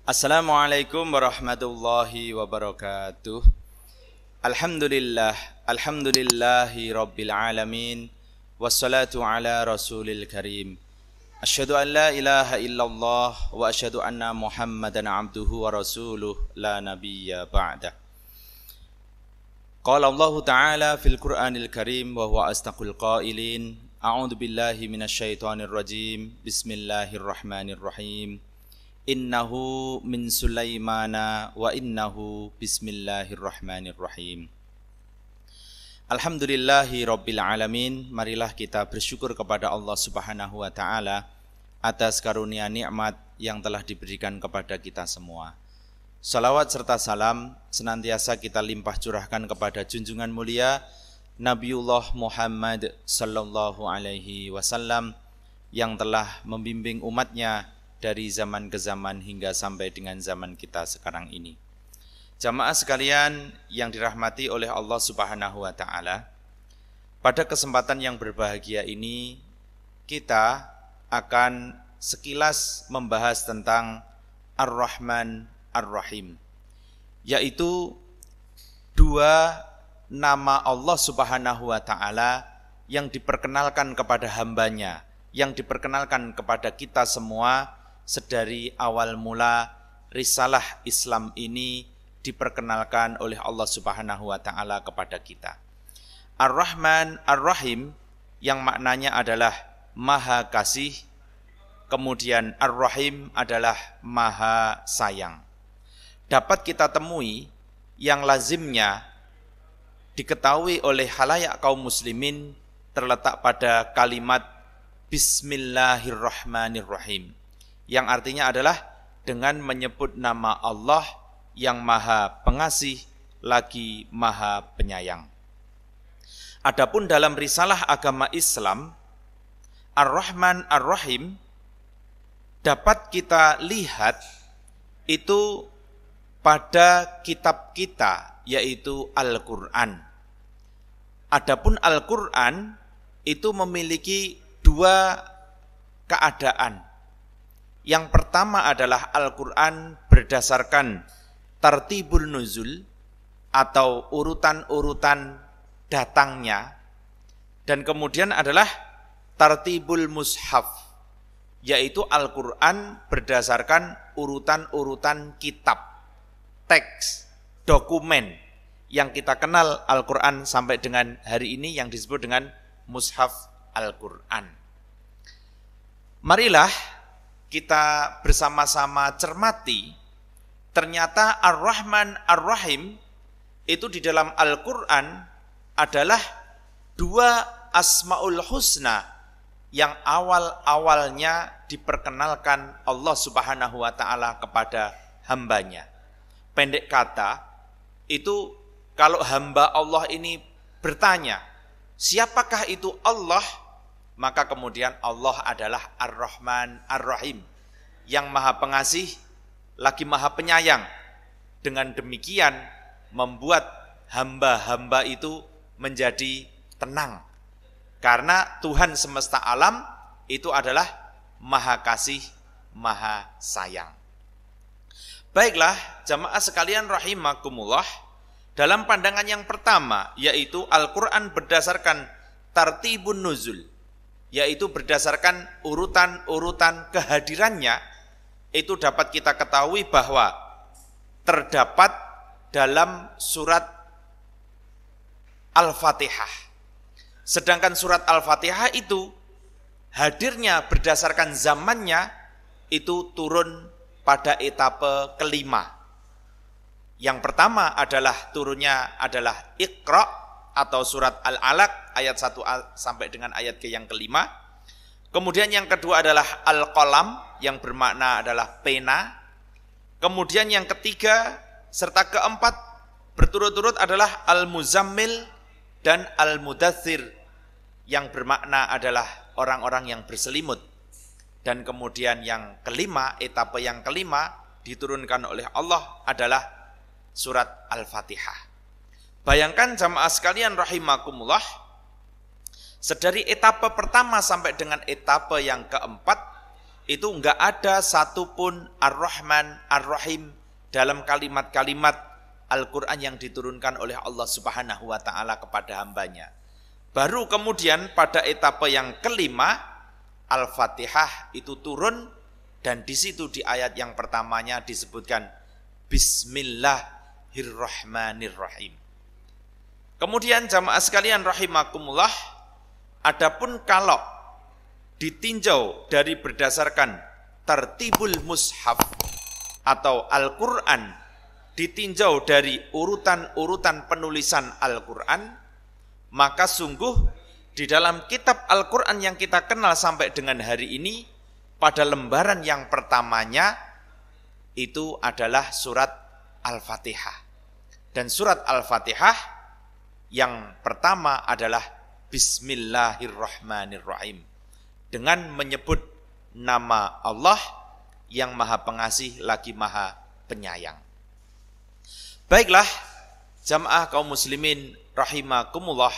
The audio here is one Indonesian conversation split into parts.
Assalamualaikum warahmatullahi wabarakatuh. Alhamdulillahi rabbil alamin. Wassalatu ala rasulil karim. Asyhadu an la ilaha illallah wa asyhadu anna Muhammadan abduhu wa rasuluh la nabiyya ba'dah. Qala Allah Ta'ala fil Qur'anil Karim wa huwa astaqul qailin. A'udzu billahi minasyaitonir rajim. Bismillahirrahmanirrahim. Innahu min Sulaimana wa innahu bismillahirrahmanirrahim. Alhamdulillahi rabbil alamin. Marilah kita bersyukur kepada Allah Subhanahu wa taala atas karunia nikmat yang telah diberikan kepada kita semua. Salawat serta salam senantiasa kita limpah curahkan kepada junjungan mulia Nabiullah Muhammad sallallahu alaihi wasallam yang telah membimbing umatnya dari zaman ke zaman hingga sampai dengan zaman kita sekarang ini. Jamaah sekalian yang dirahmati oleh Allah Subhanahu wa taala, pada kesempatan yang berbahagia ini kita akan sekilas membahas tentang Ar-Rahman Ar-Rahim, yaitu dua nama Allah Subhanahu wa taala yang diperkenalkan kepada hambanya, yang diperkenalkan kepada kita semua sedari awal mula risalah Islam ini diperkenalkan oleh Allah Subhanahu wa taala kepada kita. Ar-Rahman Ar-Rahim yang maknanya adalah Maha Kasih, kemudian Ar-Rahim adalah Maha Sayang. Dapat kita temui yang lazimnya diketahui oleh khalayak kaum muslimin terletak pada kalimat Bismillahirrahmanirrahim, yang artinya adalah dengan menyebut nama Allah yang Maha Pengasih lagi Maha Penyayang. Adapun dalam risalah agama Islam, Ar-Rahman Ar-Rahim dapat kita lihat itu pada kitab kita, yaitu Al-Quran. Adapun Al-Quran itu memiliki dua keadaan. Yang pertama adalah Al-Quran berdasarkan tartibul nuzul atau urutan-urutan datangnya, dan kemudian adalah tartibul mushaf, yaitu Al-Quran berdasarkan urutan-urutan kitab, teks, dokumen yang kita kenal Al-Quran sampai dengan hari ini yang disebut dengan mushaf Al-Quran. Marilah kita bersama-sama cermati, ternyata Ar-Rahman Ar-Rahim itu di dalam Al-Quran adalah dua Asmaul Husna yang awal-awalnya diperkenalkan Allah Subhanahu wa taala kepada hambanya. Pendek kata, itu kalau hamba Allah ini bertanya, siapakah itu Allah? Maka kemudian Allah adalah Ar-Rahman Ar-Rahim, yang Maha Pengasih lagi Maha Penyayang. Dengan demikian membuat hamba-hamba itu menjadi tenang, karena Tuhan semesta alam itu adalah Maha Kasih, Maha Sayang. Baiklah jamaah sekalian rahimakumullah, dalam pandangan yang pertama, yaitu Al-Quran berdasarkan tartibun nuzul, yaitu berdasarkan urutan-urutan kehadirannya, itu dapat kita ketahui bahwa terdapat dalam surat Al-Fatihah. Sedangkan surat Al-Fatihah itu hadirnya berdasarkan zamannya itu turun pada etape kelima. Yang pertama adalah turunnya adalah Iqra atau surat Al-Alaq ayat 1 sampai dengan ayat ke yang kelima. Kemudian yang kedua adalah Al-Qalam yang bermakna adalah pena. Kemudian yang ketiga serta keempat berturut-turut adalah Al-Muzammil dan Al-Mudaththir yang bermakna adalah orang-orang yang berselimut. Dan kemudian yang kelima, etape yang kelima diturunkan oleh Allah adalah surat Al-Fatihah. Bayangkan jamaah sekalian rahimakumullah, sedari etape pertama sampai dengan etape yang keempat itu enggak ada satupun Ar-Rahman, Ar-Rahim dalam kalimat-kalimat Al-Quran yang diturunkan oleh Allah Subhanahu wa ta'ala kepada hambanya. Baru kemudian pada etapa yang kelima, Al-Fatihah itu turun, dan di situ di ayat yang pertamanya disebutkan Bismillahirrahmanirrahim. Kemudian jamaah sekalian rahimakumullah, adapun kalau ditinjau dari berdasarkan tertibul mushaf atau Al-Quran, ditinjau dari urutan-urutan penulisan Al-Quran, maka sungguh di dalam kitab Al-Quran yang kita kenal sampai dengan hari ini, pada lembaran yang pertamanya itu adalah surat Al-Fatihah. Dan surat Al-Fatihah yang pertama adalah Bismillahirrahmanirrahim, dengan menyebut nama Allah yang Maha Pengasih lagi Maha Penyayang. Baiklah, jamaah kaum muslimin rahimakumullah,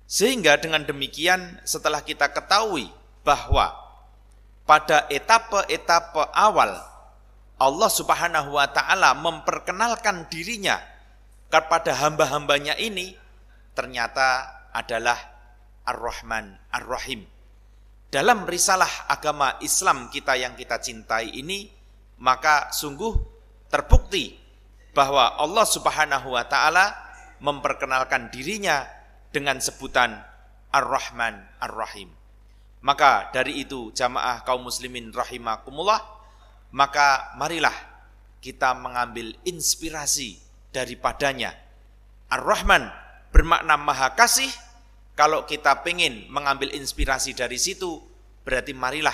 sehingga dengan demikian setelah kita ketahui bahwa pada etapa-etapa awal Allah Subhanahu wa ta'ala memperkenalkan dirinya kepada hamba-hambanya ini ternyata adalah Ar-Rahman, Ar-Rahim. Dalam risalah agama Islam kita yang kita cintai ini, maka sungguh terbukti bahwa Allah Subhanahu wa ta'ala memperkenalkan dirinya dengan sebutan Ar-Rahman, Ar-Rahim. Maka dari itu jamaah kaum muslimin rahimakumullah, maka marilah kita mengambil inspirasi daripadanya. Ar-Rahman bermakna Maha Kasih. Kalau kita pengen mengambil inspirasi dari situ, berarti marilah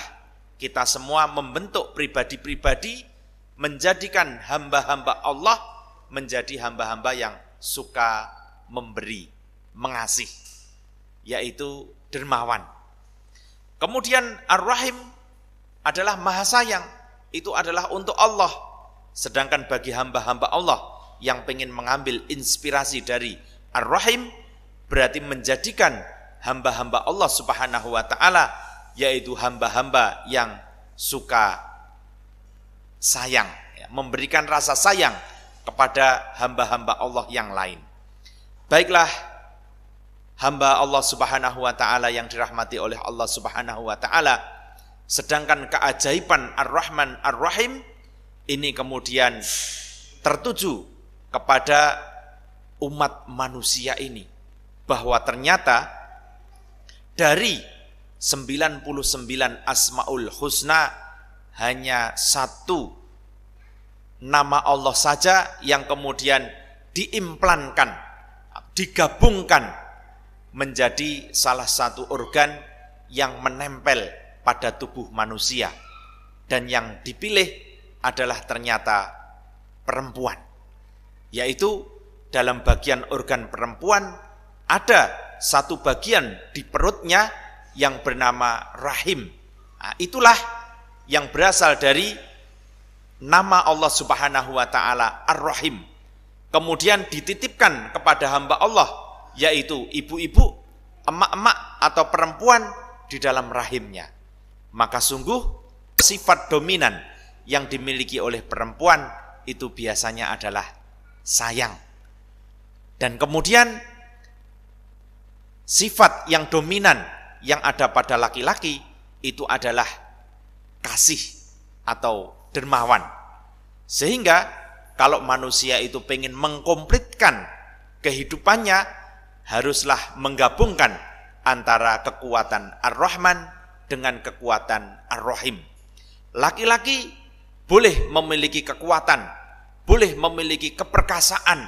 kita semua membentuk pribadi-pribadi, menjadikan hamba-hamba Allah menjadi hamba-hamba yang suka memberi, mengasih, yaitu dermawan. Kemudian Ar-Rahim adalah Maha Sayang, itu adalah untuk Allah. Sedangkan bagi hamba-hamba Allah yang pengen mengambil inspirasi dari Ar-Rahim, berarti menjadikan hamba-hamba Allah Subhanahu wa ta'ala, yaitu hamba-hamba yang suka sayang, memberikan rasa sayang kepada hamba-hamba Allah yang lain. Baiklah, hamba Allah Subhanahu wa ta'ala yang dirahmati oleh Allah Subhanahu wa ta'ala, sedangkan keajaiban Ar-Rahman, Ar-Rahim ini kemudian tertuju kepada umat manusia ini, bahwa ternyata dari 99 Asmaul Husna hanya satu nama Allah saja yang kemudian diimplankan, digabungkan menjadi salah satu organ yang menempel pada tubuh manusia, dan yang dipilih adalah ternyata perempuan, yaitu dalam bagian organ perempuan ada satu bagian di perutnya yang bernama rahim. Nah, itulah yang berasal dari nama Allah Subhanahu wa ta'ala Ar-Rahim. Kemudian dititipkan kepada hamba Allah, yaitu ibu-ibu, emak-emak atau perempuan di dalam rahimnya. Maka sungguh sifat dominan yang dimiliki oleh perempuan itu biasanya adalah sayang. Dan kemudian sifat yang dominan yang ada pada laki-laki itu adalah kasih atau dermawan. Sehingga kalau manusia itu pengen mengkomplitkan kehidupannya, haruslah menggabungkan antara kekuatan Ar-Rahman dengan kekuatan Ar-Rahim. Laki-laki boleh memiliki kekuatan, boleh memiliki keperkasaan,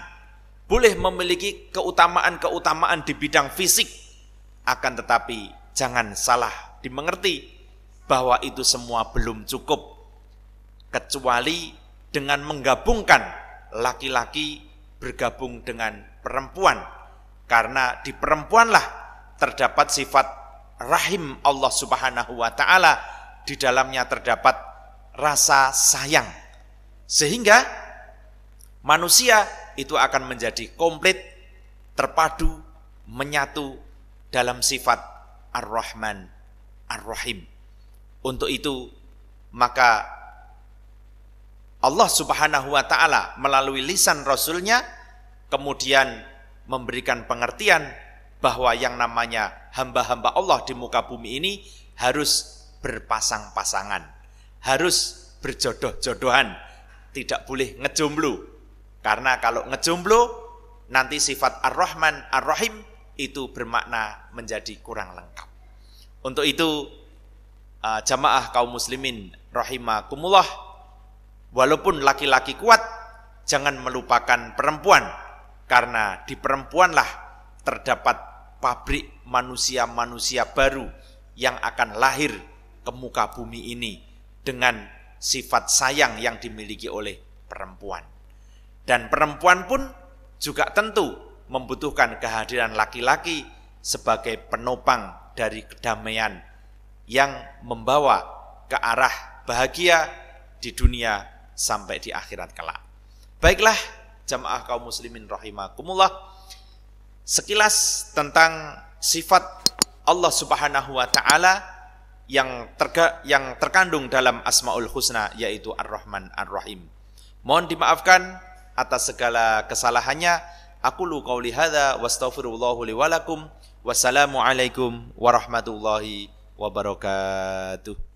boleh memiliki keutamaan-keutamaan di bidang fisik, akan tetapi jangan salah dimengerti bahwa itu semua belum cukup, kecuali dengan menggabungkan laki-laki bergabung dengan perempuan, karena di perempuanlah terdapat sifat rahim Allah Subhanahu wa ta'ala, di dalamnya terdapat rasa sayang, sehingga manusia itu akan menjadi komplit, terpadu, menyatu dalam sifat Ar-Rahman, Ar-Rahim. Untuk itu maka Allah Subhanahu wa ta'ala melalui lisan Rasulnya kemudian memberikan pengertian bahwa yang namanya hamba-hamba Allah di muka bumi ini harus berpasang-pasangan, harus berjodoh-jodohan, tidak boleh ngejomblo. Karena kalau ngejomblo nanti sifat Ar-Rahman Ar-Rahim itu bermakna menjadi kurang lengkap. Untuk itu jamaah kaum muslimin rahimakumullah, walaupun laki-laki kuat, jangan melupakan perempuan, karena di perempuanlah terdapat pabrik manusia-manusia baru yang akan lahir ke muka bumi ini dengan sifat sayang yang dimiliki oleh perempuan. Dan perempuan pun juga tentu membutuhkan kehadiran laki-laki sebagai penopang dari kedamaian yang membawa ke arah bahagia di dunia sampai di akhirat kelak. Baiklah jamaah kaum muslimin rahimakumullah, sekilas tentang sifat Allah Subhanahu wa ta'ala yang terkandung dalam Asmaul Husna, yaitu Ar-Rahman Ar-Rahim. Mohon dimaafkan atas segala kesalahannya. Aqulu qauli hadza wastaghfirullahu li wa lakum. Wassalamu alaikum warahmatullahi wabarakatuh.